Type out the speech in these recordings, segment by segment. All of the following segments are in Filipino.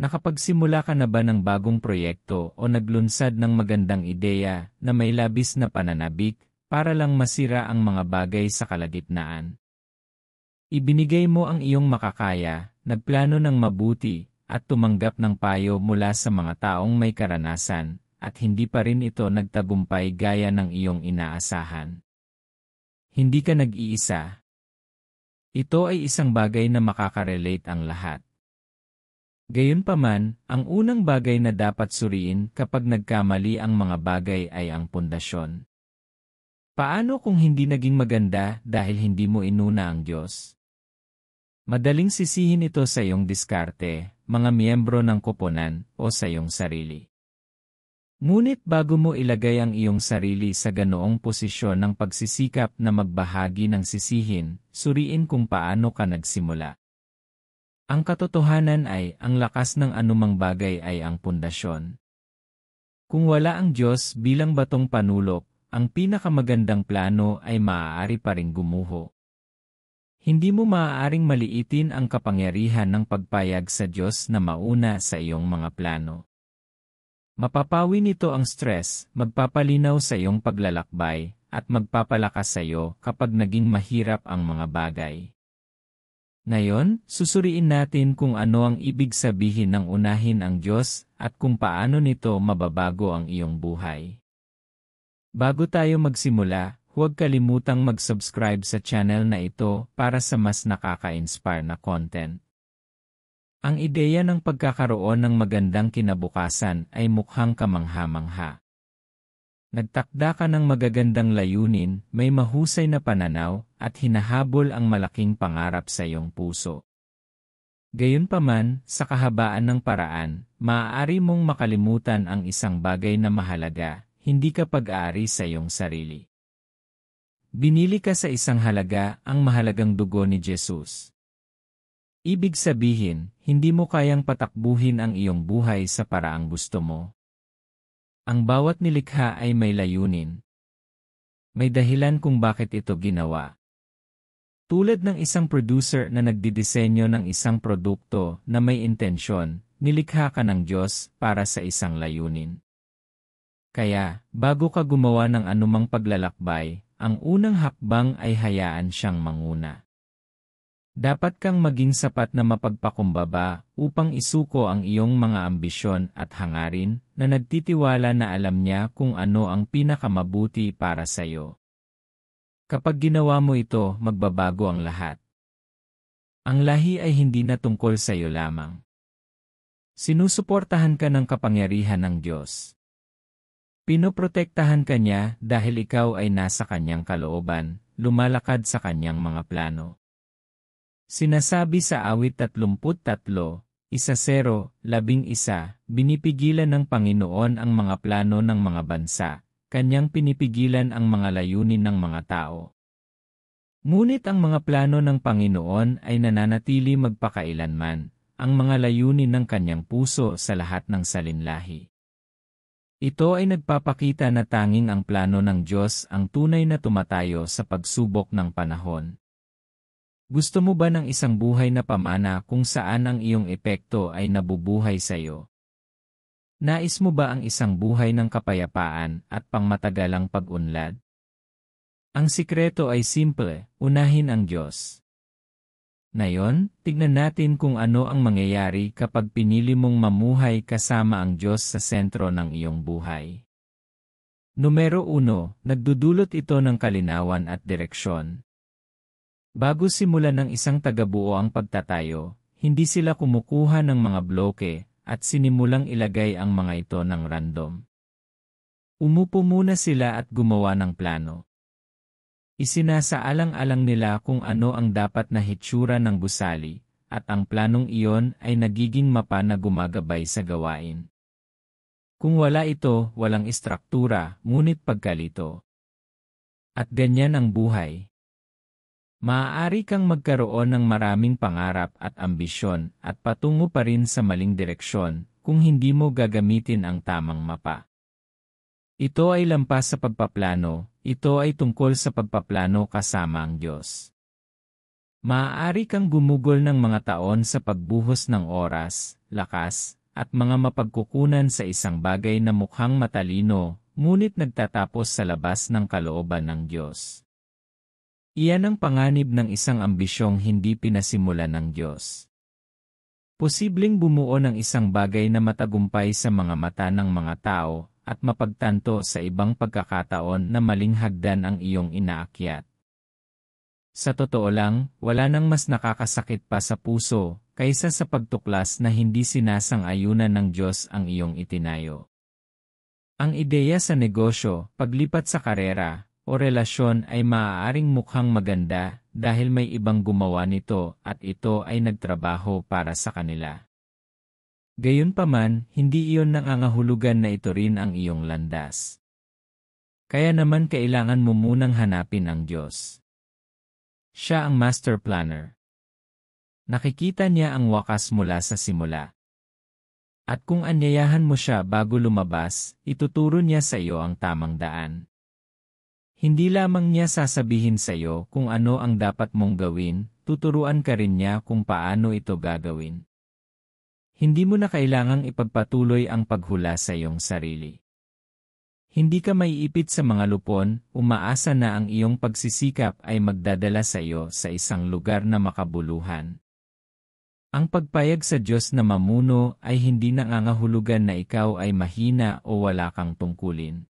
Nakapagsimula ka na ba ng bagong proyekto o naglunsad ng magandang ideya na may labis na pananabik para lang masira ang mga bagay sa kalagitnaan? Ibinigay mo ang iyong makakaya, nagplano ng mabuti, at tumanggap ng payo mula sa mga taong may karanasan, at hindi pa rin ito nagtagumpay gaya ng iyong inaasahan. Hindi ka nag-iisa. Ito ay isang bagay na makakarelate ang lahat. Gayunpaman, ang unang bagay na dapat suriin kapag nagkamali ang mga bagay ay ang pundasyon. Paano kung hindi naging maganda dahil hindi mo inuna ang Diyos? Madaling sisihin ito sa iyong diskarte, mga miyembro ng koponan, o sa iyong sarili. Ngunit bago mo ilagay ang iyong sarili sa ganoong posisyon ng pagsisikap na magbahagi ng sisihin, suriin kung paano ka nagsimula. Ang katotohanan ay, ang lakas ng anumang bagay ay ang pundasyon. Kung wala ang Diyos bilang batong panulok, ang pinakamagandang plano ay maaari pa ring gumuho. Hindi mo maaaring maliitin ang kapangyarihan ng pagpayag sa Diyos na mauna sa iyong mga plano. Mapapawi nito ang stress, magpapalinaw sa iyong paglalakbay, at magpapalakas sa iyo kapag naging mahirap ang mga bagay. Ngayon, susuriin natin kung ano ang ibig sabihin ng unahin ang Diyos at kung paano nito mababago ang iyong buhay. Bago tayo magsimula, huwag kalimutang mag-subscribe sa channel na ito para sa mas nakaka-inspire na content. Ang ideya ng pagkakaroon ng magandang kinabukasan ay mukhang kamangha-mangha. Nagtakda ka ng magagandang layunin, may mahusay na pananaw, at hinahabol ang malaking pangarap sa iyong puso. Gayunpaman, sa kahabaan ng paraan, maaari mong makalimutan ang isang bagay na mahalaga, hindi ka pag-aari sa iyong sarili. Binili ka sa isang halaga, ang mahalagang dugo ni Jesus. Ibig sabihin, hindi mo kayang patakbuhin ang iyong buhay sa paraang gusto mo. Ang bawat nilikha ay may layunin. May dahilan kung bakit ito ginawa. Tulad ng isang producer na nagdidisenyo ng isang produkto na may intensyon, nilikha ka ng Diyos para sa isang layunin. Kaya, bago ka gumawa ng anumang paglalakbay, ang unang hakbang ay hayaan siyang manguna. Dapat kang maging sapat na mapagpakumbaba upang isuko ang iyong mga ambisyon at hangarin na nagtitiwala na alam niya kung ano ang pinakamabuti para sa iyo. Kapag ginawa mo ito, magbabago ang lahat. Ang lahi ay hindi na tungkol sa iyo lamang. Sinusuportahan ka ng kapangyarihan ng Diyos. Pinoprotektahan ka niya dahil ikaw ay nasa kanyang kalooban, lumalakad sa kanyang mga plano. Sinasabi sa awit 33, 1:11, binipigilan ng Panginoon ang mga plano ng mga bansa, kanyang pinipigilan ang mga layunin ng mga tao. Ngunit ang mga plano ng Panginoon ay nananatili magpakailanman, ang mga layunin ng kanyang puso sa lahat ng salinlahi. Ito ay nagpapakita na tanging ang plano ng Diyos ang tunay na tumatayo sa pagsubok ng panahon. Gusto mo ba ng isang buhay na pamana kung saan ang iyong epekto ay nabubuhay sa iyo? Nais mo ba ang isang buhay ng kapayapaan at pangmatagalang pag-unlad? Ang sikreto ay simple, unahin ang Diyos. Ngayon, tignan natin kung ano ang mangyayari kapag pinili mong mamuhay kasama ang Diyos sa sentro ng iyong buhay. Numero 1, nagdudulot ito ng kalinawan at direksyon. Bago simulan ng isang tagabuo ang pagtatayo, hindi sila kumukuha ng mga bloke at sinimulang ilagay ang mga ito ng random. Umupo muna sila at gumawa ng plano. Isinasaalang-alang nila kung ano ang dapat na hitsura ng gusali, at ang planong iyon ay nagiging mapa na gumagabay sa gawain. Kung wala ito, walang istruktura, ngunit pagkalito. At ganyan ang buhay. Maaari kang magkaroon ng maraming pangarap at ambisyon at patungo pa rin sa maling direksyon kung hindi mo gagamitin ang tamang mapa. Ito ay lampas sa pagpaplano, ito ay tungkol sa pagpaplano kasama ang Diyos. Maaari kang gumugol ng mga taon sa pagbuhos ng oras, lakas, at mga mapagkukunan sa isang bagay na mukhang matalino, ngunit nagtatapos sa labas ng kalooban ng Diyos. Iyan ang panganib ng isang ambisyong hindi pinasimulan ng Diyos. Posibleng bumuo ng isang bagay na matagumpay sa mga mata ng mga tao at mapagtanto sa ibang pagkakataon na maling hagdan ang iyong inaakyat. Sa totoo lang, wala nang mas nakakasakit pa sa puso kaysa sa pagtuklas na hindi sinasang-ayunan ng Diyos ang iyong itinayo. Ang ideya sa negosyo, paglipat sa karera, o relasyon ay maaaring mukhang maganda dahil may ibang gumawa nito at ito ay nagtrabaho para sa kanila. Gayunpaman, hindi iyon nangangahulugan na ito rin ang iyong landas. Kaya naman kailangan mo munang hanapin ang Diyos. Siya ang master planner. Nakikita niya ang wakas mula sa simula. At kung anyayahan mo siya bago lumabas, ituturo niya sa iyo ang tamang daan. Hindi lamang niya sasabihin sa iyo kung ano ang dapat mong gawin, tuturuan ka rin niya kung paano ito gagawin. Hindi mo na kailangang ipagpatuloy ang paghula sa iyong sarili. Hindi ka maiipit sa mga lupon, umaasa na ang iyong pagsisikap ay magdadala sa iyo sa isang lugar na makabuluhan. Ang pagpayag sa Diyos na mamuno ay hindi nangangahulugan na ikaw ay mahina o wala kang tungkulin.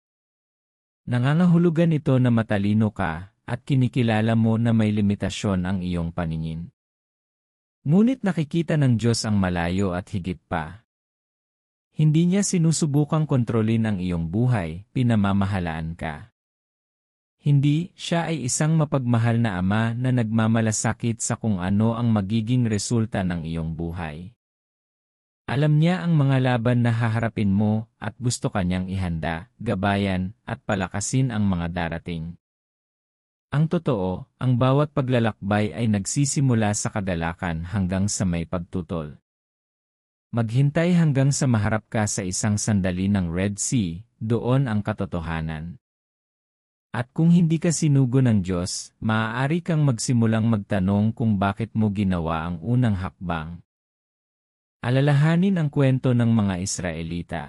Nangangahulugan ito na matalino ka at kinikilala mo na may limitasyon ang iyong paningin. Ngunit nakikita ng Diyos ang malayo at higit pa. Hindi niya sinusubukang kontrolin ang iyong buhay, pinamamahalaan ka. Hindi, siya ay isang mapagmahal na ama na nagmamalasakit sa kung ano ang magiging resulta ng iyong buhay. Alam niya ang mga laban na haharapin mo at gusto kanyang ihanda, gabayan, at palakasin ang mga darating. Ang totoo, ang bawat paglalakbay ay nagsisimula sa kadalakan hanggang sa may pagtutol. Maghintay hanggang sa maharap ka sa isang sandali ng Red Sea, doon ang katotohanan. At kung hindi ka sinugo ng Diyos, maaari kang magsimulang magtanong kung bakit mo ginawa ang unang hakbang. Alalahanin ang kwento ng mga Israelita.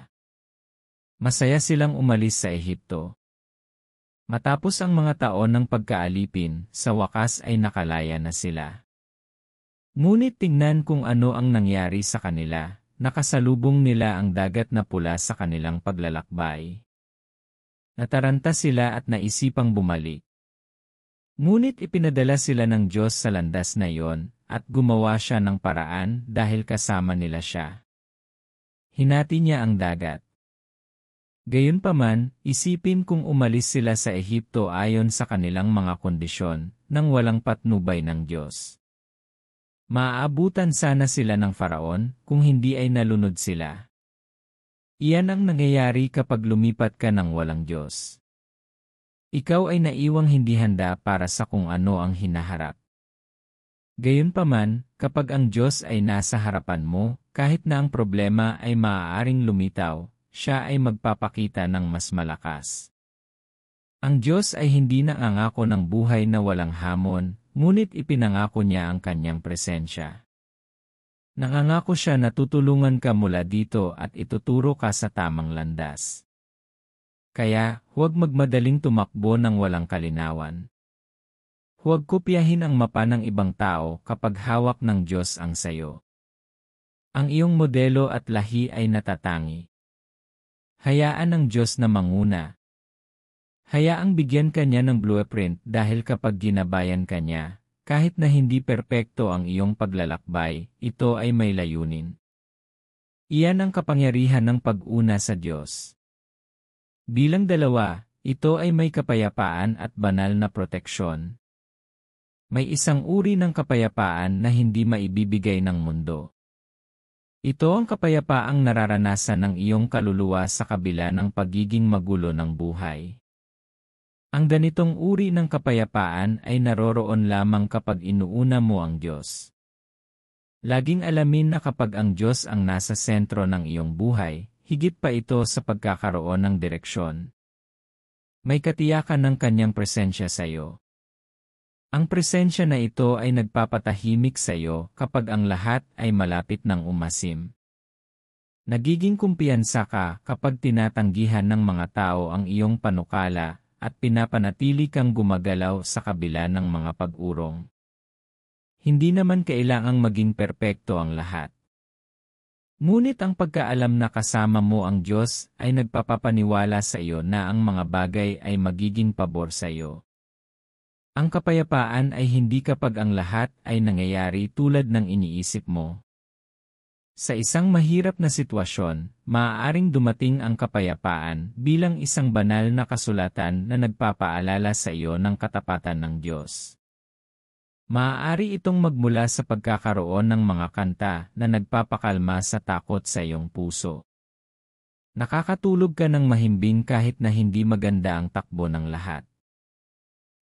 Masaya silang umalis sa Ehipto. Matapos ang mga taon ng pagkaalipin, sa wakas ay nakalaya na sila. Ngunit tingnan kung ano ang nangyari sa kanila, nakasalubong nila ang dagat na pula sa kanilang paglalakbay. Nataranta sila at naisipang bumalik. Ngunit ipinadala sila ng Diyos sa landas na iyon, at gumawa siya ng paraan dahil kasama nila siya. Hinati niya ang dagat. Gayunpaman, isipin kung umalis sila sa Ehipto ayon sa kanilang mga kondisyon, nang walang patnubay ng Diyos. Maaabutan sana sila ng Faraon kung hindi ay nalunod sila. Iyan ang nangyayari kapag lumipat ka ng walang Diyos. Ikaw ay naiwang hindi handa para sa kung ano ang hinaharap. Gayunpaman, kapag ang Diyos ay nasa harapan mo, kahit na ang problema ay maaaring lumitaw, siya ay magpapakita ng mas malakas. Ang Diyos ay hindi nangangako ng buhay na walang hamon, ngunit ipinangako niya ang kanyang presensya. Nangangako siya na tutulungan ka mula dito at ituturo ka sa tamang landas. Kaya, huwag magmadaling tumakbo ng walang kalinawan. Huwag kopyahin ang mapa ng ibang tao kapag hawak ng Diyos ang sayo. Ang iyong modelo at lahi ay natatangi. Hayaan ng Diyos na manguna. Hayaang bigyan ka niya ng blueprint dahil kapag ginabayan ka niya, kahit na hindi perpekto ang iyong paglalakbay, ito ay may layunin. Iyan ang kapangyarihan ng pag-una sa Diyos. Bilang dalawa, ito ay may kapayapaan at banal na proteksyon. May isang uri ng kapayapaan na hindi maibibigay ng mundo. Ito ang kapayapaang nararanasan ng iyong kaluluwa sa kabila ng pagiging magulo ng buhay. Ang ganitong uri ng kapayapaan ay naroroon lamang kapag inuuna mo ang Diyos. Laging alamin na kapag ang Diyos ang nasa sentro ng iyong buhay, higit pa ito sa pagkakaroon ng direksyon. May katiyakan ng kanyang presensya sa iyo. Ang presensya na ito ay nagpapatahimik sa iyo kapag ang lahat ay malapit ng umasim. Nagiging kumpiyansa ka kapag tinatanggihan ng mga tao ang iyong panukala at pinapanatili kang gumagalaw sa kabila ng mga pag-urong. Hindi naman kailangang maging perpekto ang lahat. Ngunit ang pagkaalam na kasama mo ang Diyos ay nagpapapaniwala sa iyo na ang mga bagay ay magiging pabor sa iyo. Ang kapayapaan ay hindi kapag ang lahat ay nangyayari tulad ng iniisip mo. Sa isang mahirap na sitwasyon, maaaring dumating ang kapayapaan bilang isang banal na kasulatan na nagpapaalala sa iyo ng katapatan ng Diyos. Maaari itong magmula sa pagkakaroon ng mga kanta na nagpapakalma sa takot sa iyong puso. Nakakatulog ka ng mahimbing kahit na hindi maganda ang takbo ng lahat.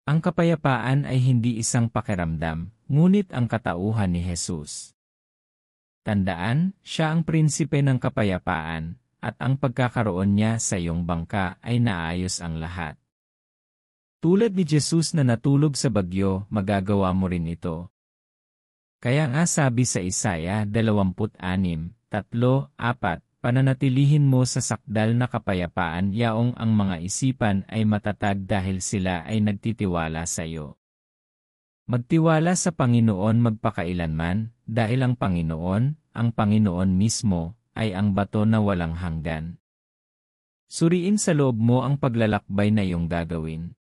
Ang kapayapaan ay hindi isang pakiramdam, ngunit ang katauhan ni Jesus. Tandaan, siya ang prinsipe ng kapayapaan, at ang pagkakaroon niya sa iyong bangka ay naayos ang lahat. Tulad ni Jesus na natulog sa bagyo, magagawa mo rin ito. Kaya nga sabi sa Isaiah 26:3-4, pananatilihin mo sa sakdal na kapayapaan yaong ang mga isipan ay matatag dahil sila ay nagtitiwala sa iyo. Magtiwala sa Panginoon magpakailanman, dahil ang Panginoon mismo, ay ang bato na walang hanggan. Suriin sa loob mo ang paglalakbay na iyong gagawin.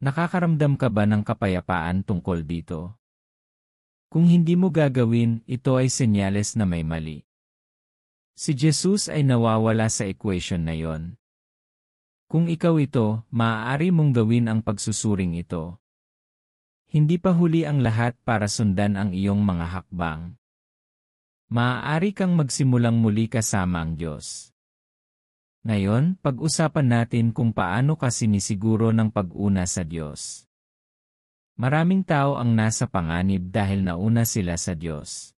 Nakakaramdam ka ba ng kapayapaan tungkol dito? Kung hindi mo gagawin, ito ay senyales na may mali. Si Jesus ay nawawala sa equation na yon. Kung ikaw ito, maaari mong gawin ang pagsusuring ito. Hindi pa huli ang lahat para sundan ang iyong mga hakbang. Maaari kang magsimulang muli kasama ang Diyos. Ngayon, pag-usapan natin kung paano ka sinisiguro ng pag-una sa Diyos. Maraming tao ang nasa panganib dahil nauna sila sa Diyos.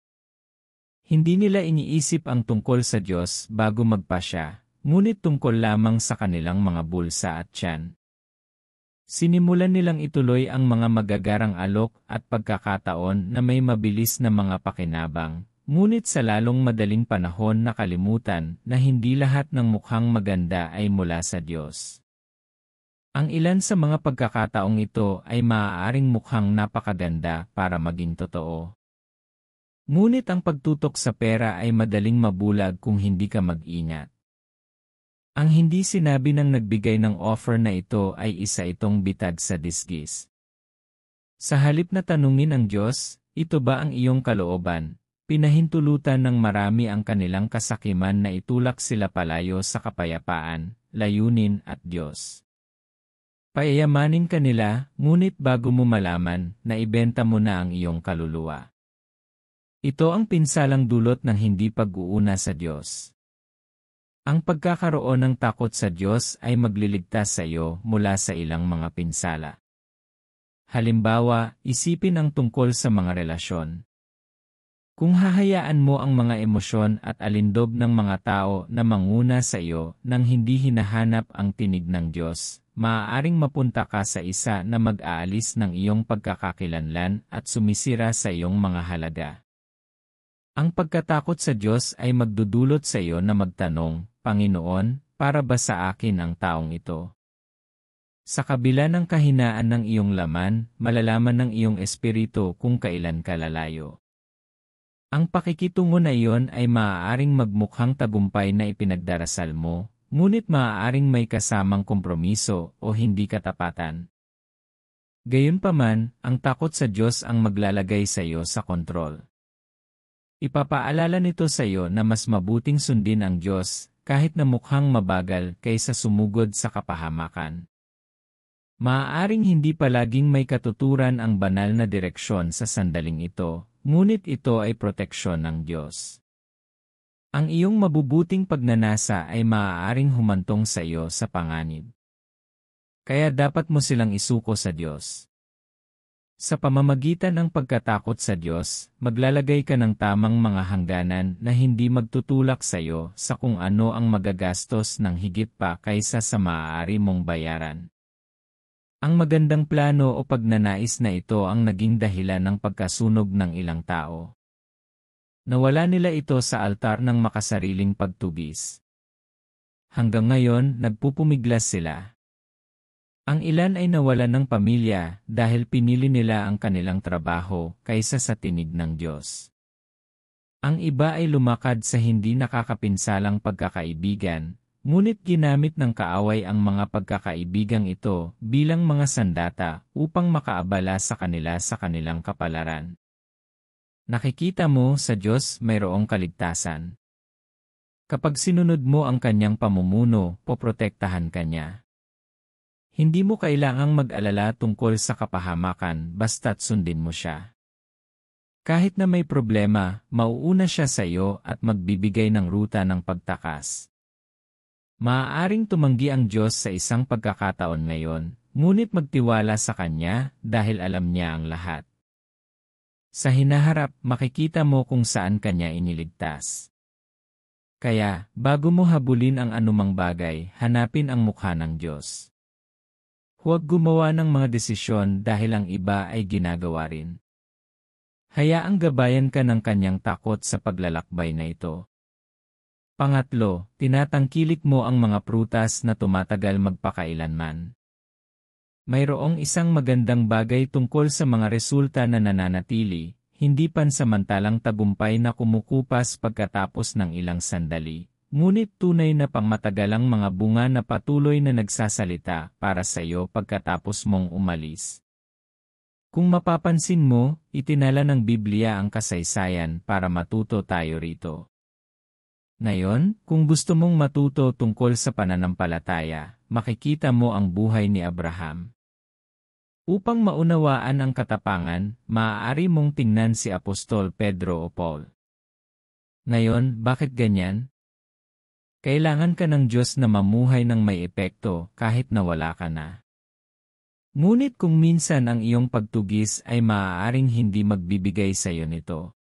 Hindi nila iniisip ang tungkol sa Diyos bago magpasya, ngunit tungkol lamang sa kanilang mga bulsa at tiyan. Sinimulan nilang ituloy ang mga magagarang alok at pagkakataon na may mabilis na mga pakinabang, ngunit sa lalong madaling panahon nakalimutan na hindi lahat ng mukhang maganda ay mula sa Diyos. Ang ilan sa mga pagkakataong ito ay maaaring mukhang napakaganda para maging totoo. Ngunit ang pagtutok sa pera ay madaling mabulag kung hindi ka mag-ingat. Ang hindi sinabi ng nagbigay ng offer na ito ay isa itong bitag sa disgis. Sa halip na tanungin ang Diyos, ito ba ang iyong kalooban, pinahintulutan ng marami ang kanilang kasakiman na itulak sila palayo sa kapayapaan, layunin at Diyos. Payayamanin ka nila, ngunit bago mo malaman, na ibenta mo na ang iyong kaluluwa. Ito ang pinsalang dulot ng hindi pag-uuna sa Diyos. Ang pagkakaroon ng takot sa Diyos ay magliligtas sa iyo mula sa ilang mga pinsala. Halimbawa, isipin ang tungkol sa mga relasyon. Kung hahayaan mo ang mga emosyon at alindog ng mga tao na manguna sa iyo nang hindi hinahanap ang tinig ng Diyos, maaaring mapunta ka sa isa na mag-aalis ng iyong pagkakakilanlan at sumisira sa iyong mga halaga. Ang pagkatakot sa Diyos ay magdudulot sa iyo na magtanong, Panginoon, para ba sa akin ang taong ito? Sa kabila ng kahinaan ng iyong laman, malalaman ng iyong espiritu kung kailan ka lalayo. Ang pakikitungo na iyon ay maaaring magmukhang tagumpay na ipinagdarasal mo, ngunit maaaring may kasamang kompromiso o hindi katapatan. Gayunpaman, ang takot sa Diyos ang maglalagay sa iyo sa kontrol. Ipapaalala nito sa iyo na mas mabuting sundin ang Diyos, kahit na mukhang mabagal kaysa sumugod sa kapahamakan. Maaaring hindi palaging may katuturan ang banal na direksyon sa sandaling ito, ngunit ito ay proteksyon ng Diyos. Ang iyong mabubuting pagnanasa ay maaaring humantong sa iyo sa panganib. Kaya dapat mo silang isuko sa Diyos. Sa pamamagitan ng pagkatakot sa Diyos, maglalagay ka ng tamang mga hangganan na hindi magtutulak sa iyo sa kung ano ang magagastos ng higit pa kaysa sa maaari mong bayaran. Ang magandang plano o pagnanais na ito ang naging dahilan ng pagkasunog ng ilang tao. Nawala nila ito sa altar ng makasariling pagtubis. Hanggang ngayon, nagpupumiglas sila. Ang ilan ay nawalan ng pamilya dahil pinili nila ang kanilang trabaho kaysa sa tinig ng Diyos. Ang iba ay lumakad sa hindi nakakapinsalang pagkakaibigan, ngunit ginamit ng kaaway ang mga pagkakaibigang ito bilang mga sandata upang makaabala sa kanilang kapalaran. Nakikita mo sa Diyos mayroong kaligtasan. Kapag sinunod mo ang kanyang pamumuno, poprotektahan ka niya. Hindi mo kailangang mag-alala tungkol sa kapahamakan basta't sundin mo siya. Kahit na may problema, mauuna siya sa iyo at magbibigay ng ruta ng pagtakas. Maaaring tumanggi ang Diyos sa isang pagkakataon ngayon, ngunit magtiwala sa Kanya dahil alam niya ang lahat. Sa hinaharap, makikita mo kung saan Kanya iniligtas. Kaya, bago mo habulin ang anumang bagay, hanapin ang mukha ng Diyos. Huwag gumawa ng mga desisyon dahil ang iba ay ginagawa rin. Hayaang gabayan ka ng kanyang takot sa paglalakbay na ito. Pangatlo, tinatangkilik mo ang mga prutas na tumatagal magpakailanman. Mayroong isang magandang bagay tungkol sa mga resulta na nananatili, hindi pansamantalang tagumpay na kumukupas pagkatapos ng ilang sandali, ngunit tunay na pangmatagalang mga bunga na patuloy na nagsasalita para sa iyo pagkatapos mong umalis. Kung mapapansin mo, itinala ng Biblia ang kasaysayan para matuto tayo rito. Ngayon, kung gusto mong matuto tungkol sa pananampalataya, makikita mo ang buhay ni Abraham. Upang maunawaan ang katapangan, maaari mong tingnan si Apostol Pedro o Paul. Ngayon, bakit ganyan? Kailangan ka ng Diyos na mamuhay ng may epekto kahit na wala ka na. Ngunit kung minsan ang iyong pagtugis ay maaaring hindi magbibigay sa iyo nito.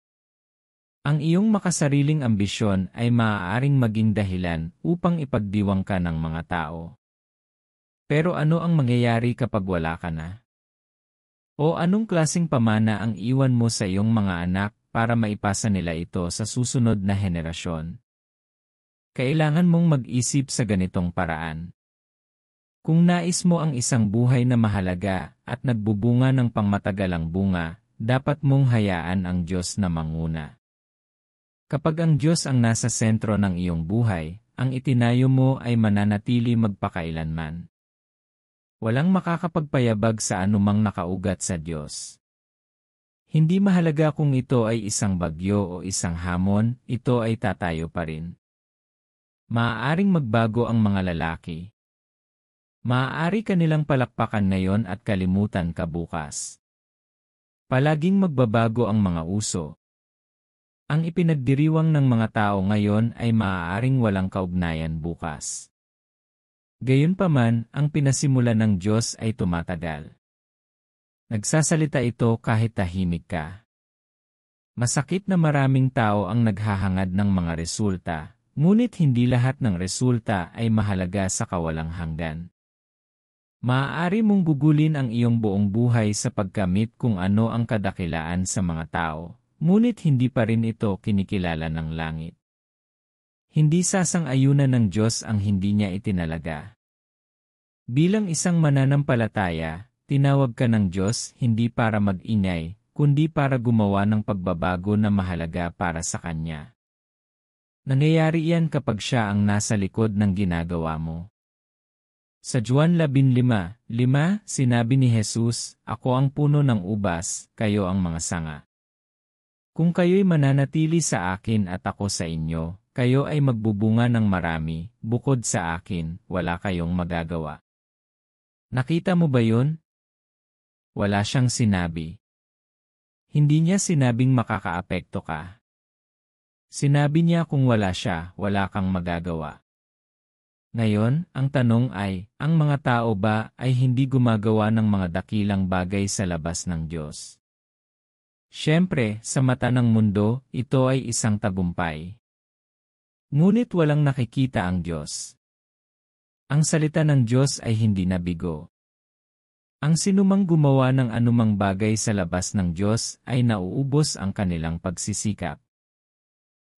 Ang iyong makasariling ambisyon ay maaaring maging dahilan upang ipagdiwang ka ng mga tao. Pero ano ang mangyayari kapag wala ka na? O anong klaseng pamana ang iwan mo sa iyong mga anak para maipasa nila ito sa susunod na henerasyon? Kailangan mong mag-isip sa ganitong paraan. Kung nais mo ang isang buhay na mahalaga at nagbubunga ng pangmatagalang bunga, dapat mong hayaan ang Diyos na manguna. Kapag ang Diyos ang nasa sentro ng iyong buhay, ang itinayo mo ay mananatili magpakailanman. Walang makakapagpayabag sa anumang nakaugat sa Diyos. Hindi mahalaga kung ito ay isang bagyo o isang hamon, ito ay tatayo pa rin. Maaaring magbago ang mga lalaki. Maaari ka nilang palakpakan ngayon at kalimutan ka bukas. Palaging magbabago ang mga uso. Ang ipinagdiriwang ng mga tao ngayon ay maaaring walang kaugnayan bukas. Gayunpaman, ang pinasimulan ng Diyos ay tumatagal. Nagsasalita ito kahit tahimik ka. Masakit na maraming tao ang naghahangad ng mga resulta, ngunit hindi lahat ng resulta ay mahalaga sa kawalang hanggan. Maaari mong gugulin ang iyong buong buhay sa pagkamit kung ano ang kadakilaan sa mga tao, ngunit hindi pa rin ito kinikilala ng langit. Hindi sasang-ayunan ng Diyos ang hindi niya itinalaga. Bilang isang mananampalataya, tinawag ka ng Diyos hindi para mag-ingay, kundi para gumawa ng pagbabago na mahalaga para sa Kanya. Nangyayari yan kapag siya ang nasa likod ng ginagawa mo. Sa Juan 15:5, sinabi ni Jesus, "Ako ang puno ng ubas, kayo ang mga sanga. Kung kayo'y mananatili sa akin at ako sa inyo, kayo ay magbubunga ng marami, bukod sa akin, wala kayong magagawa." Nakita mo ba yun? Wala siyang sinabi. Hindi niya sinabing makakaapekto ka. Sinabi niya kung wala siya, wala kang magagawa. Ngayon, ang tanong ay, ang mga tao ba ay hindi gumagawa ng mga dakilang bagay sa labas ng Diyos? Siyempre, sa mata ng mundo, ito ay isang tagumpay. Ngunit walang nakikita ang Diyos. Ang salita ng Diyos ay hindi nabigo. Ang sinumang gumawa ng anumang bagay sa labas ng Diyos ay nauubos ang kanilang pagsisikap.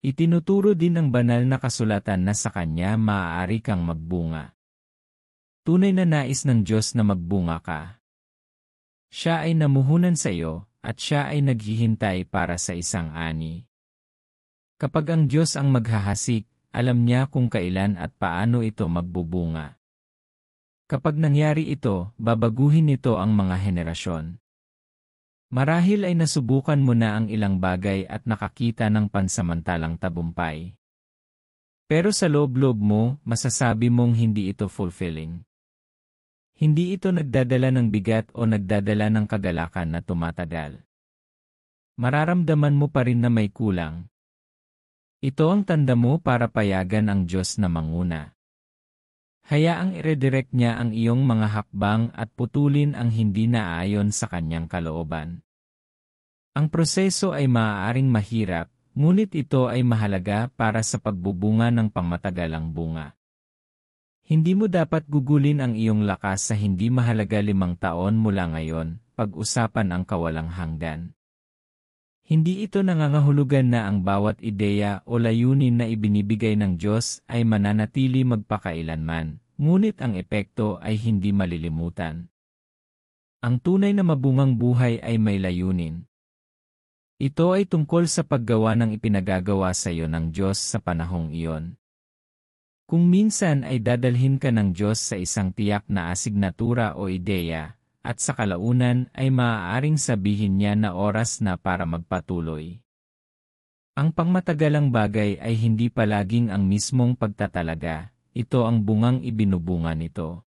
Itinuturo din ng banal na kasulatan na sa Kanya maaari kang magbunga. Tunay na nais ng Diyos na magbunga ka. Siya ay namuhunan sa iyo, at siya ay naghihintay para sa isang ani. Kapag ang Diyos ang maghahasik, alam niya kung kailan at paano ito magbubunga. Kapag nangyari ito, babaguhin nito ang mga henerasyon. Marahil ay nasubukan mo na ang ilang bagay at nakakita ng pansamantalang tagumpay. Pero sa loob-loob mo, masasabi mong hindi ito fulfilling. Hindi ito nagdadala ng bigat o nagdadala ng kagalakan na tumatagal. Mararamdaman mo pa rin na may kulang. Ito ang tanda mo para payagan ang Diyos na manguna. Hayaang i-redirect niya ang iyong mga hakbang at putulin ang hindi naaayon sa kanyang kalooban. Ang proseso ay maaaring mahirap, ngunit ito ay mahalaga para sa pagbubunga ng pangmatagalang bunga. Hindi mo dapat gugulin ang iyong lakas sa hindi mahalaga 5 taon mula ngayon, pag-usapan ang kawalang hanggan. Hindi ito nangangahulugan na ang bawat ideya o layunin na ibinibigay ng Diyos ay mananatili magpakailanman, ngunit ang epekto ay hindi malilimutan. Ang tunay na mabungang buhay ay may layunin. Ito ay tungkol sa paggawa ng ipinagagawa sa iyo ng Diyos sa panahong iyon. Kung minsan ay dadalhin ka ng Diyos sa isang tiyak na asignatura o ideya, at sa kalaunan ay maaaring sabihin niya na oras na para magpatuloy. Ang pangmatagalang bagay ay hindi palaging ang mismong pagtatalaga, ito ang bungang ibinubunga nito.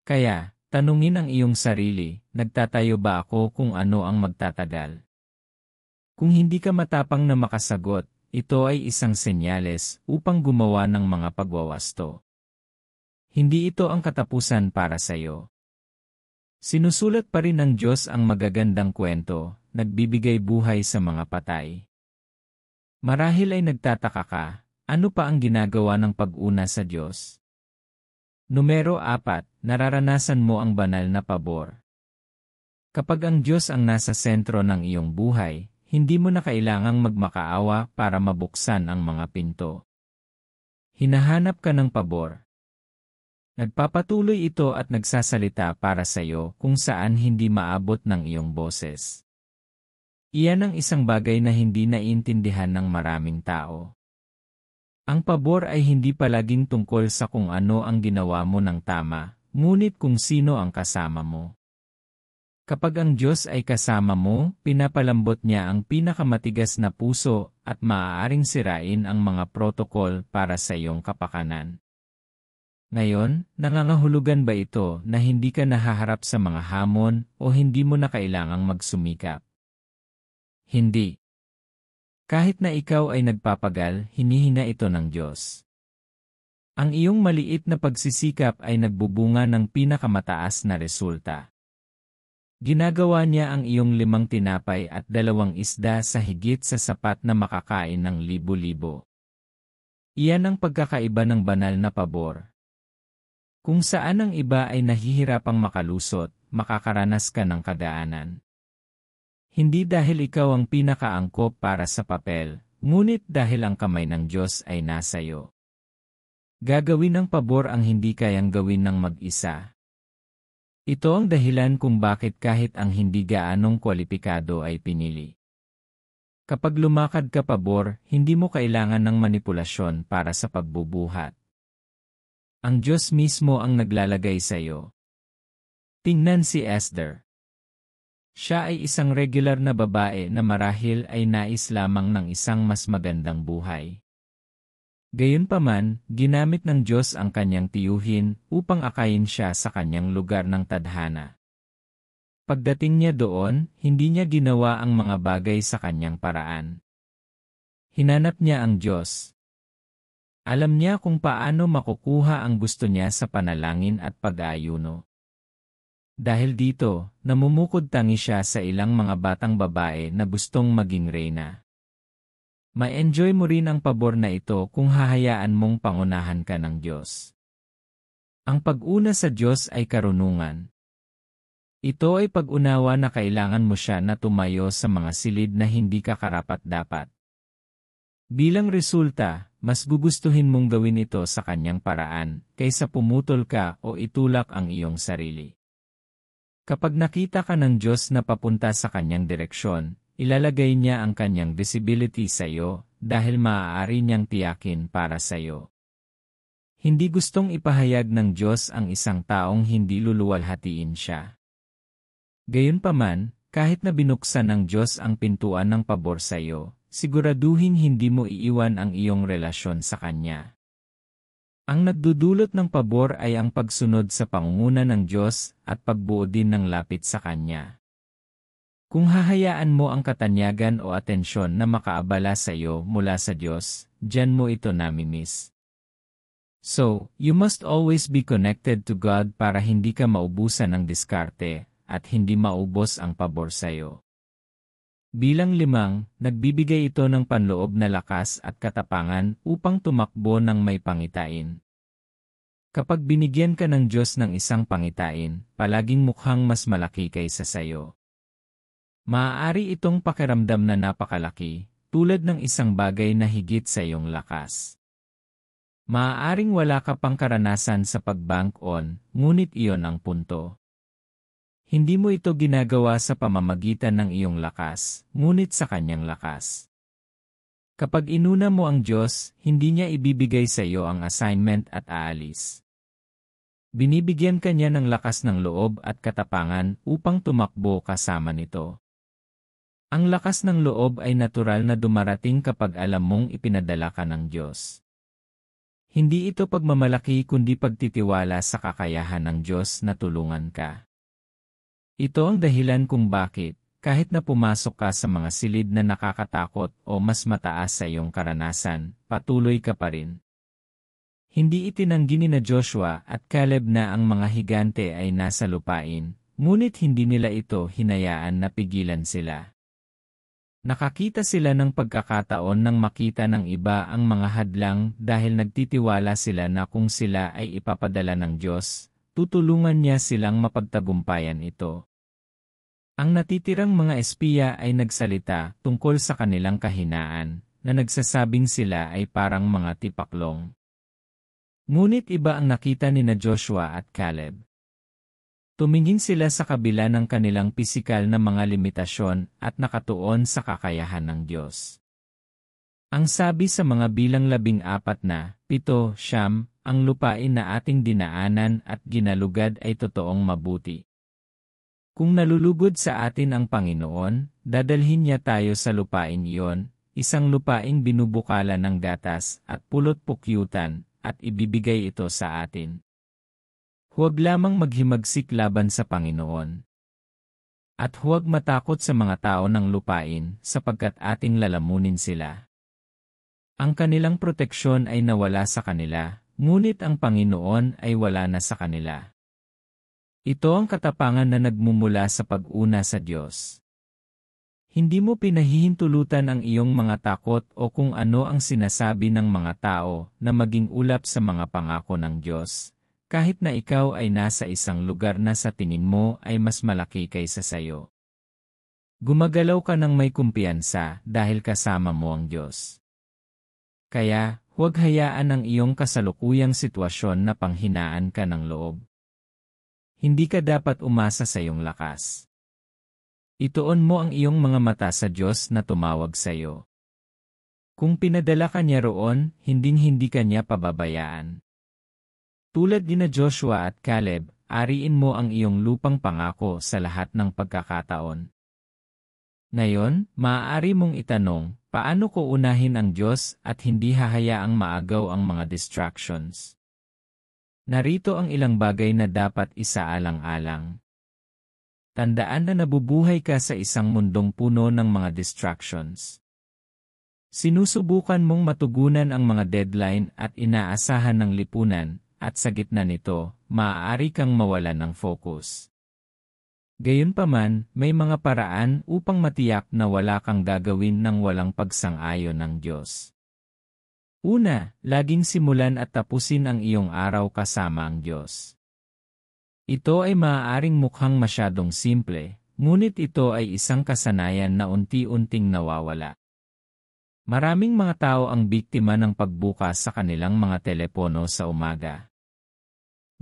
Kaya, tanungin ang iyong sarili, nagtatayo ba ako kung ano ang magtatagal? Kung hindi ka matapang na makasagot, ito ay isang senyales upang gumawa ng mga pagwawasto. Hindi ito ang katapusan para sa iyo. Sinusulat pa rin ng Diyos ang magagandang kwento, nagbibigay buhay sa mga patay. Marahil ay nagtataka ka, ano pa ang ginagawa ng pag-una sa Diyos? Numero 4, nararanasan mo ang banal na pabor. Kapag ang Diyos ang nasa sentro ng iyong buhay, hindi mo na kailangang magmakaawa para mabuksan ang mga pinto. Hinahanap ka ng pabor. Nagpapatuloy ito at nagsasalita para sa iyo kung saan hindi maabot ng iyong boses. Iyan ang isang bagay na hindi naiintindihan ng maraming tao. Ang pabor ay hindi palaging tungkol sa kung ano ang ginawa mo ng tama, ngunit kung sino ang kasama mo. Kapag ang Diyos ay kasama mo, pinapalambot niya ang pinakamatigas na puso at maaaring sirain ang mga protokol para sa iyong kapakanan. Ngayon, nangangahulugan ba ito na hindi ka nahaharap sa mga hamon o hindi mo na kailangang magsumikap? Hindi. Kahit na ikaw ay nagpapagal, hinihina ito ng Diyos. Ang iyong maliit na pagsisikap ay nagbubunga ng pinakamataas na resulta. Ginagawa niya ang iyong 5 tinapay at 2 isda sa higit sa sapat na makakain ng libo-libo. Iyan ang pagkakaiba ng banal na pabor. Kung saan ang iba ay nahihirapang makalusot, makakaranas ka ng kadaanan. Hindi dahil ikaw ang pinakaangkop para sa papel, ngunit dahil ang kamay ng Diyos ay nasa iyo. Gagawin ng pabor ang hindi kayang gawin ng mag-isa. Ito ang dahilan kung bakit kahit ang hindi gaanong kwalipikado ay pinili. Kapag lumakad ka pabor, hindi mo kailangan ng manipulasyon para sa pagbubuhat. Ang Diyos mismo ang naglalagay sa iyo. Tingnan si Esther. Siya ay isang regular na babae na marahil ay nais lamang ng isang mas magandang buhay. Gayunpaman, ginamit ng Diyos ang kanyang tiyuhin upang akayin siya sa kanyang lugar ng tadhana. Pagdating niya doon, hindi niya ginawa ang mga bagay sa kanyang paraan. Hinanap niya ang Diyos. Alam niya kung paano makukuha ang gusto niya sa panalangin at pag-aayuno. Dahil dito, namumukod tangi siya sa ilang mga batang babae na gustong maging reyna. Ma-enjoy mo rin ang pabor na ito kung hahayaan mong pangunahan ka ng Diyos. Ang pag-una sa Diyos ay karunungan. Ito ay pag-unawa na kailangan mo siya na tumayo sa mga silid na hindi ka karapat-dapat. Bilang resulta, mas gugustuhin mong gawin ito sa kanyang paraan, kaysa pumutol ka o itulak ang iyong sarili. Kapag nakita ka ng Diyos na papunta sa kanyang direksyon, ilalagay niya ang kanyang visibility sa iyo, dahil maaari niyang tiyakin para sa iyo. Hindi gustong ipahayag ng Diyos ang isang taong hindi luluwalhatiin siya. Gayunpaman, kahit na binuksan ng Diyos ang pintuan ng pabor sa iyo, siguraduhin hindi mo iiwan ang iyong relasyon sa Kanya. Ang nagdudulot ng pabor ay ang pagsunod sa pangunguna ng Diyos at pagbuo din ng lapit sa Kanya. Kung hahayaan mo ang katanyagan o atensyon na makaabala sa iyo mula sa Diyos, diyan mo ito namimiss. So, you must always be connected to God para hindi ka maubusan ng diskarte at hindi maubos ang pabor sa iyo. Bilang 5, nagbibigay ito ng panloob na lakas at katapangan upang tumakbo ng may pangitain. Kapag binigyan ka ng Diyos ng isang pangitain, palaging mukhang mas malaki kaysa sayo. Maaari itong pakiramdam na napakalaki, tulad ng isang bagay na higit sa iyong lakas. Maaaring wala ka pang karanasan sa pag-bank on, ngunit iyon ang punto. Hindi mo ito ginagawa sa pamamagitan ng iyong lakas, ngunit sa kanyang lakas. Kapag inuna mo ang Diyos, hindi niya ibibigay sa iyo ang assignment at aalis. Binibigyan ka niya ng lakas ng loob at katapangan upang tumakbo kasama nito. Ang lakas ng loob ay natural na dumarating kapag alam mong ipinadala ka ng Diyos. Hindi ito pagmamalaki kundi pagtitiwala sa kakayahan ng Diyos na tulungan ka. Ito ang dahilan kung bakit, kahit na pumasok ka sa mga silid na nakakatakot o mas mataas sa iyong karanasan, patuloy ka pa rin. Hindi itinanggi ni Joshua at Caleb na ang mga higante ay nasa lupain, ngunit hindi nila ito hinayaan na pigilan sila. Nakakita sila ng pagkakataon nang makita ng iba ang mga hadlang dahil nagtitiwala sila na kung sila ay ipapadala ng Diyos, tutulungan niya silang mapagtagumpayan ito. Ang natitirang mga espiya ay nagsalita tungkol sa kanilang kahinaan, na nagsasabing sila ay parang mga tipaklong. Ngunit iba ang nakita ni Joshua at Caleb. Tumingin sila sa kabila ng kanilang pisikal na mga limitasyon at nakatuon sa kakayahan ng Diyos. Ang sabi sa mga bilang 14 na, 7, Siyam, ang lupain na ating dinaanan at ginalugad ay totoong mabuti. Kung nalulugod sa atin ang Panginoon, dadalhin niya tayo sa lupain iyon, isang lupaing binubukalan ng gatas at pulot-pukyutan, at ibibigay ito sa atin. Huwag lamang maghimagsik laban sa Panginoon. At huwag matakot sa mga tao ng lupain, sapagkat ating lalamunin sila. Ang kanilang proteksyon ay nawala sa kanila, ngunit ang Panginoon ay wala na sa kanila. Ito ang katapangan na nagmumula sa pag-una sa Diyos. Hindi mo pinahihintulutan ang iyong mga takot o kung ano ang sinasabi ng mga tao na maging ulap sa mga pangako ng Diyos, kahit na ikaw ay nasa isang lugar na sa tingin mo ay mas malaki kaysa sayo. Gumagalaw ka ng may kumpiyansa dahil kasama mo ang Diyos. Kaya, huwag hayaan ang iyong kasalukuyang sitwasyon na panghinaan ka ng loob. Hindi ka dapat umasa sa iyong lakas. Ituon mo ang iyong mga mata sa Diyos na tumawag sa iyo. Kung pinadala ka niya roon, hinding-hindi ka niya pababayaan. Tulad ni Joshua at Caleb, ariin mo ang iyong lupang pangako sa lahat ng pagkakataon. Ngayon, maaari mong itanong, paano ko unahin ang Diyos at hindi hahayaang maagaw ang mga distractions? Narito ang ilang bagay na dapat isaalang-alang. Tandaan na nabubuhay ka sa isang mundong puno ng mga distractions. Sinusubukan mong matugunan ang mga deadline at inaasahan ng lipunan, at sa gitna nito, maaari kang mawalan ng focus. Gayunpaman, may mga paraan upang matiyak na wala kang gagawin ng walang pagsang-ayon ng Diyos. Una, laging simulan at tapusin ang iyong araw kasama ang Diyos. Ito ay maaaring mukhang masyadong simple, ngunit ito ay isang kasanayan na unti-unting nawawala. Maraming mga tao ang biktima ng pagbukas sa kanilang mga telepono sa umaga.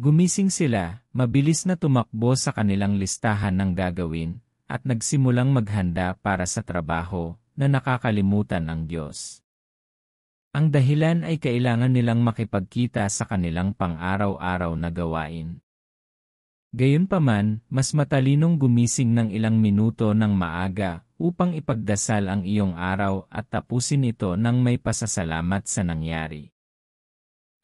Gumising sila, mabilis na tumakbo sa kanilang listahan ng gagawin, at nagsimulang maghanda para sa trabaho na nakakalimutan ang Diyos. Ang dahilan ay kailangan nilang makipagkita sa kanilang pang-araw-araw na gawain. Gayunpaman, mas matalinong gumising ng ilang minuto ng maaga upang ipagdasal ang iyong araw at tapusin ito ng may pasasalamat sa nangyari.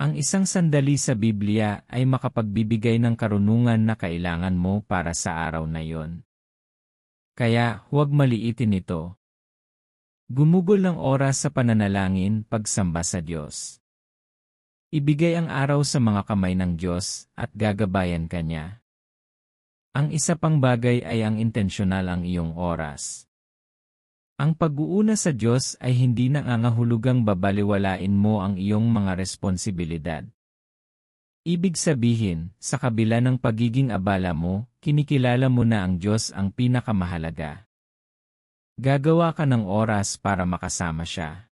Ang isang sandali sa Biblia ay makapagbibigay ng karunungan na kailangan mo para sa araw na iyon. Kaya, huwag maliitin ito. Gumugol ng oras sa pananalangin, pagsamba sa Diyos. Ibigay ang araw sa mga kamay ng Diyos at gagabayan ka niya. Ang isa pang bagay ay ang intensyonal ang iyong oras. Ang pag-uuna sa Diyos ay hindi nangangahulugang babaliwalain mo ang iyong mga responsibilidad. Ibig sabihin, sa kabila ng pagiging abala mo, kinikilala mo na ang Diyos ang pinakamahalaga. Gagawa ka ng oras para makasama siya.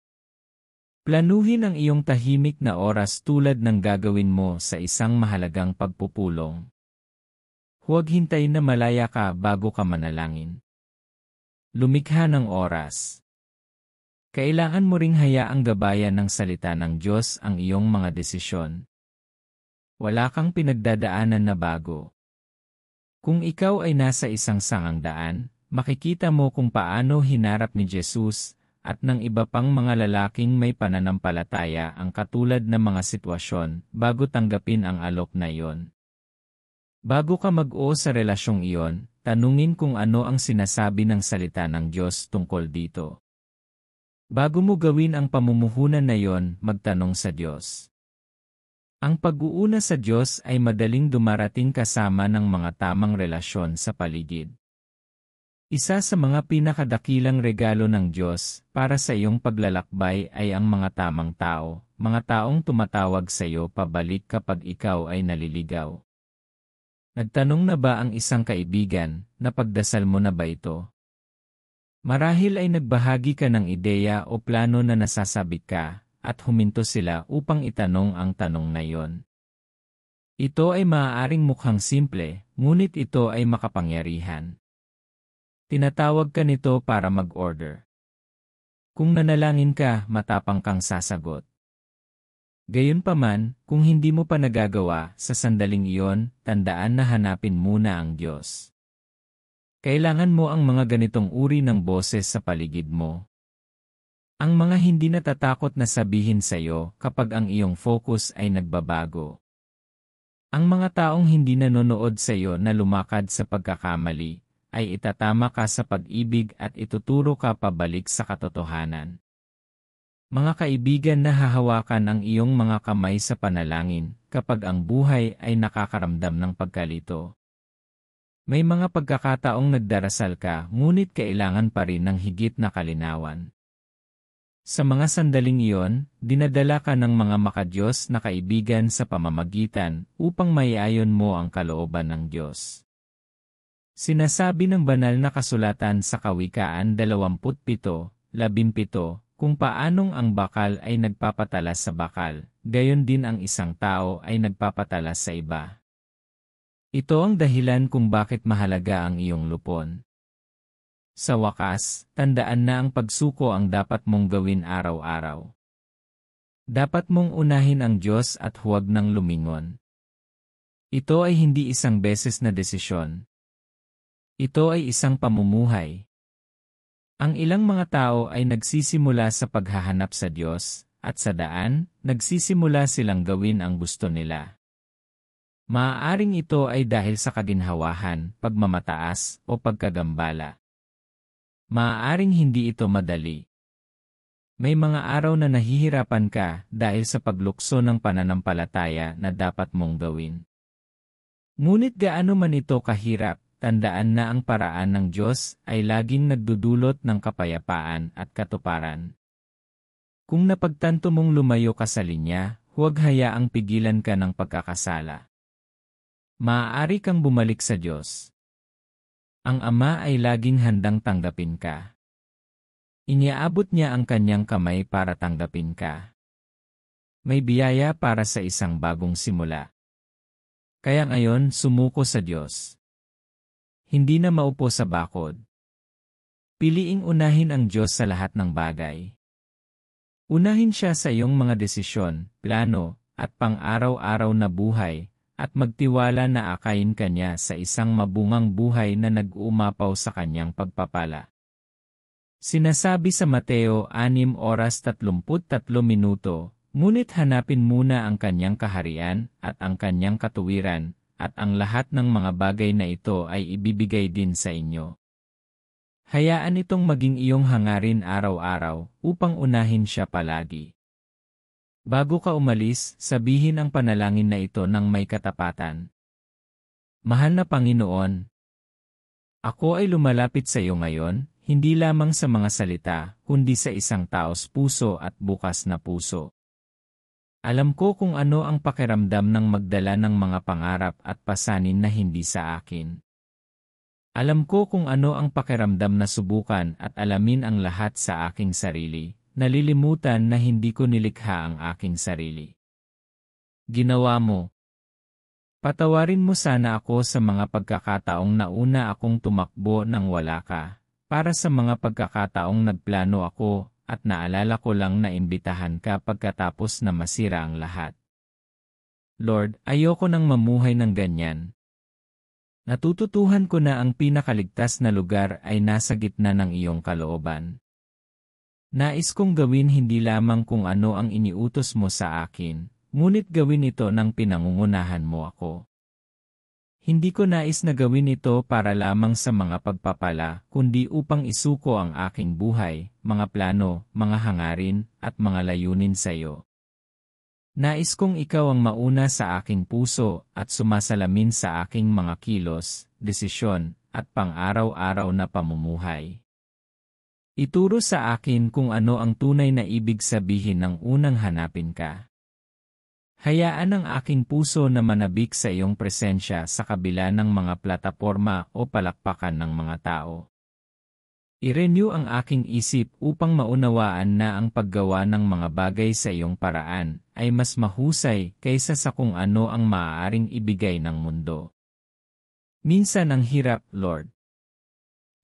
Planuhin ang iyong tahimik na oras tulad ng gagawin mo sa isang mahalagang pagpupulong. Huwag hintayin na malaya ka bago ka manalangin. Lumikha ng oras. Kailangan mo ring hayaang gabayan ng salita ng Diyos ang iyong mga desisyon. Wala kang pinagdadaanan na bago. Kung ikaw ay nasa isang sangang daan, makikita mo kung paano hinarap ni Jesus at ng iba pang mga lalaking may pananampalataya ang katulad na mga sitwasyon bago tanggapin ang alok na iyon. Bago ka mag-o sa relasyong iyon, tanungin kung ano ang sinasabi ng salita ng Diyos tungkol dito. Bago mo gawin ang pamumuhunan na iyon, magtanong sa Diyos. Ang pag-uuna sa Diyos ay madaling dumarating kasama ng mga tamang relasyon sa paligid. Isa sa mga pinakadakilang regalo ng Diyos para sa iyong paglalakbay ay ang mga tamang tao, mga taong tumatawag sa iyo pabalik kapag ikaw ay naliligaw. Nagtanong na ba ang isang kaibigan, napagdasal mo na ba ito? Marahil ay nagbahagi ka ng ideya o plano na nasasabik ka, at huminto sila upang itanong ang tanong na iyon. Ito ay maaaring mukhang simple, ngunit ito ay makapangyarihan. Tinatawag ka nito para mag-order. Kung nanalangin ka, matapang kang sasagot. Gayunpaman, kung hindi mo pa nagagawa sa sandaling iyon, tandaan na hanapin muna ang Diyos. Kailangan mo ang mga ganitong uri ng boses sa paligid mo. Ang mga hindi natatakot na sabihin sa iyo kapag ang iyong focus ay nagbabago. Ang mga taong hindi nanonood sa iyo na lumakad sa pagkakamali, ay itatama ka sa pag-ibig at ituturo ka pabalik sa katotohanan. Mga kaibigan na hahawakan ang iyong mga kamay sa panalangin kapag ang buhay ay nakakaramdam ng pagkalito. May mga pagkakataong nagdarasal ka ngunit kailangan pa rin ng higit na kalinawan. Sa mga sandaling iyon, dinadala ka ng mga makadiyos na kaibigan sa pamamagitan upang maiayon mo ang kalooban ng Diyos. Sinasabi ng banal na kasulatan sa Kawikaan 27:17, kung paanong ang bakal ay nagpapatalas sa bakal, gayon din ang isang tao ay nagpapatalas sa iba. Ito ang dahilan kung bakit mahalaga ang iyong lupon. Sa wakas, tandaan na ang pagsuko ang dapat mong gawin araw-araw. Dapat mong unahin ang Diyos at huwag nang lumingon. Ito ay hindi isang beses na desisyon. Ito ay isang pamumuhay. Ang ilang mga tao ay nagsisimula sa paghahanap sa Diyos, at sa daan, nagsisimula silang gawin ang gusto nila. Maaaring ito ay dahil sa kaginhawahan, pagmamataas, o pagkagambala. Maaaring hindi ito madali. May mga araw na nahihirapan ka dahil sa paglukso ng pananampalataya na dapat mong gawin. Ngunit gaano man ito kahirap, tandaan na ang paraan ng Diyos ay laging nagdudulot ng kapayapaan at katuparan. Kung napagtanto mong lumayo ka sa linya, huwag hayaang pigilan ka ng pagkakasala. Maaari kang bumalik sa Diyos. Ang Ama ay laging handang tanggapin ka. Iniaabot niya ang kanyang kamay para tanggapin ka. May biyaya para sa isang bagong simula. Kaya ngayon, sumuko sa Diyos. Hindi na maupo sa bakod. Piliing unahin ang Diyos sa lahat ng bagay. Unahin siya sa iyong mga desisyon, plano, at pang-araw-araw na buhay, at magtiwala na akayin ka niya sa isang mabungang buhay na nag-uumapaw sa kanyang pagpapala. Sinasabi sa Mateo 6:33, ngunit hanapin muna ang kanyang kaharian at ang kanyang katuwiran, at ang lahat ng mga bagay na ito ay ibibigay din sa inyo. Hayaan itong maging iyong hangarin araw-araw upang unahin siya palagi. Bago ka umalis, sabihin ang panalangin na ito ng may katapatan. Mahal na Panginoon, ako ay lumalapit sa iyo ngayon, hindi lamang sa mga salita, kundi sa isang taos puso at bukas na puso. Alam ko kung ano ang pakiramdam ng magdala ng mga pangarap at pasanin na hindi sa akin. Alam ko kung ano ang pakiramdam na subukan at alamin ang lahat sa aking sarili, nalilimutan na hindi ko nilikha ang aking sarili. Ginawa mo. Patawarin mo sana ako sa mga pagkakataong nauna akong tumakbo nang wala ka, para sa mga pagkakataong nagplano ako at naalala ko lang na imbitahan ka pagkatapos na masira ang lahat. Lord, ayoko nang mamuhay ng ganyan. Natututuhan ko na ang pinakaligtas na lugar ay nasa gitna ng iyong kalooban. Nais kong gawin hindi lamang kung ano ang iniutos mo sa akin, ngunit gawin ito ng pinangungunahan mo ako. Hindi ko nais na gawin ito para lamang sa mga pagpapala, kundi upang isuko ang aking buhay, mga plano, mga hangarin, at mga layunin sa iyo. Nais kong ikaw ang mauna sa aking puso at sumasalamin sa aking mga kilos, desisyon, at pang-araw-araw na pamumuhay. Ituro sa akin kung ano ang tunay na ibig sabihin ng unang hanapin ka. Hayaan ang aking puso na manabik sa iyong presensya sa kabila ng mga plataporma o palakpakan ng mga tao. I-renew ang aking isip upang maunawaan na ang paggawa ng mga bagay sa iyong paraan ay mas mahusay kaysa sa kung ano ang maaaring ibigay ng mundo. Minsan ang hirap, Lord.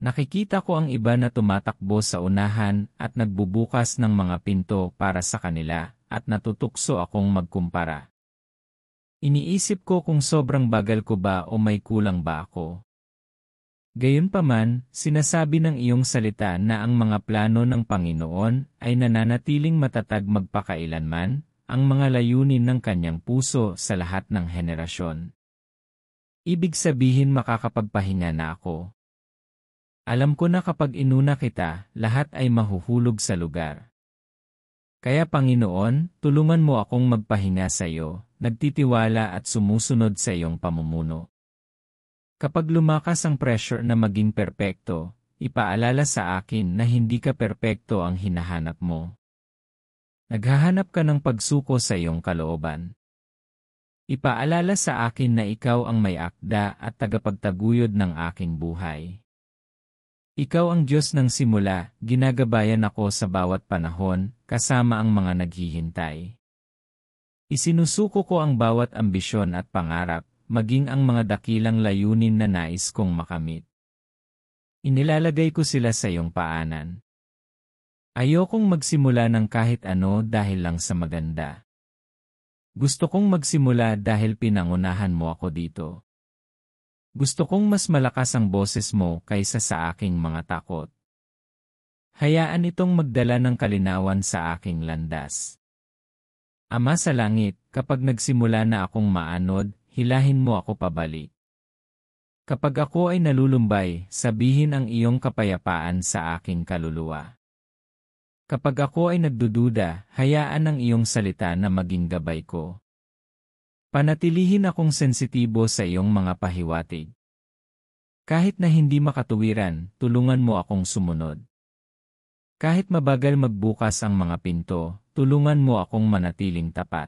Nakikita ko ang iba na tumatakbo sa unahan at nagbubukas ng mga pinto para sa kanila at natutukso akong magkumpara. Iniisip ko kung sobrang bagal ko ba o may kulang ba ako. Gayunpaman, sinasabi ng iyong salita na ang mga plano ng Panginoon ay nananatiling matatag magpakailanman, ang mga layunin ng kanyang puso sa lahat ng henerasyon. Ibig sabihin makakapagpahinga na ako. Alam ko na kapag inuna kita, lahat ay mahuhulog sa lugar. Kaya Panginoon, tulungan mo akong magpahinga sa iyo, nagtitiwala at sumusunod sa iyong pamumuno. Kapag lumakas ang pressure na maging perpekto, ipaalala sa akin na hindi ka perpekto ang hinahanap mo. Naghahanap ka ng pagsuko sa iyong kalooban. Ipaalala sa akin na ikaw ang may akda at tagapagtaguyod ng aking buhay. Ikaw ang Diyos ng simula, ginagabayan ako sa bawat panahon, kasama ang mga naghihintay. Isinusuko ko ang bawat ambisyon at pangarap, maging ang mga dakilang layunin na nais kong makamit. Inilalagay ko sila sa iyong paanan. Ayokong magsimula ng kahit ano dahil lang sa maganda. Gusto kong magsimula dahil pinangunahan mo ako dito. Gusto kong mas malakas ang boses mo kaysa sa aking mga takot. Hayaan itong magdala ng kalinawan sa aking landas. Ama sa langit, kapag nagsimula na akong maanod, hilahin mo ako pabalik. Kapag ako ay nalulumbay, sabihin ang iyong kapayapaan sa aking kaluluwa. Kapag ako ay nagdududa, hayaan ang iyong salita na maging gabay ko. Panatilihin akong sensitibo sa iyong mga pahiwatig. Kahit na hindi makatuwiran, tulungan mo akong sumunod. Kahit mabagal magbukas ang mga pinto, tulungan mo akong manatiling tapat.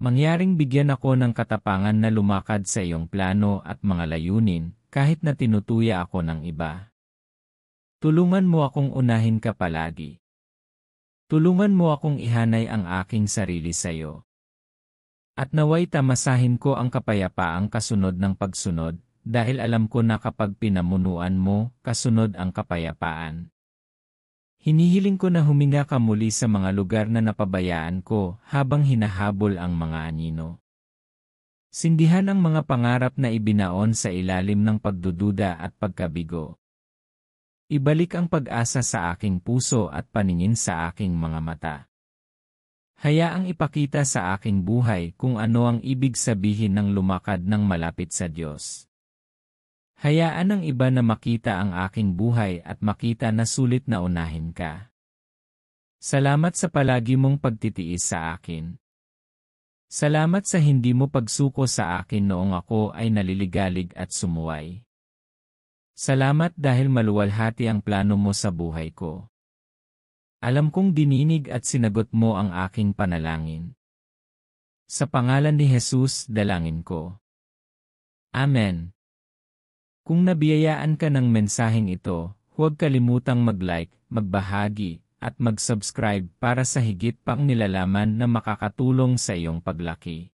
Mangyaring bigyan ako ng katapangan na lumakad sa iyong plano at mga layunin, kahit na tinutuya ako ng iba. Tulungan mo akong unahin ka palagi. Tulungan mo akong ihanay ang aking sarili sa iyo. At naway tamasahin ko ang kapayapaang kasunod ng pagsunod, dahil alam ko na kapag pinamunuan mo, kasunod ang kapayapaan. Hinihiling ko na huminga ka muli sa mga lugar na napabayaan ko habang hinahabol ang mga anino. Sindihan ang mga pangarap na ibinaon sa ilalim ng pagdududa at pagkabigo. Ibalik ang pag-asa sa aking puso at paningin sa aking mga mata. Hayaang ipakita sa aking buhay kung ano ang ibig sabihin ng lumakad ng malapit sa Diyos. Hayaan ng iba na makita ang aking buhay at makita na sulit na unahin ka. Salamat sa palagi mong pagtitiis sa akin. Salamat sa hindi mo pagsuko sa akin noong ako ay naliligalig at sumuway. Salamat dahil maluwalhati ang plano mo sa buhay ko. Alam kong dininig at sinagot mo ang aking panalangin. Sa pangalan ni Jesus, dalangin ko. Amen. Kung nabiyayaan ka ng mensaheng ito, huwag kalimutang mag-like, magbahagi, at mag-subscribe para sa higit pang nilalaman na makakatulong sa iyong paglaki.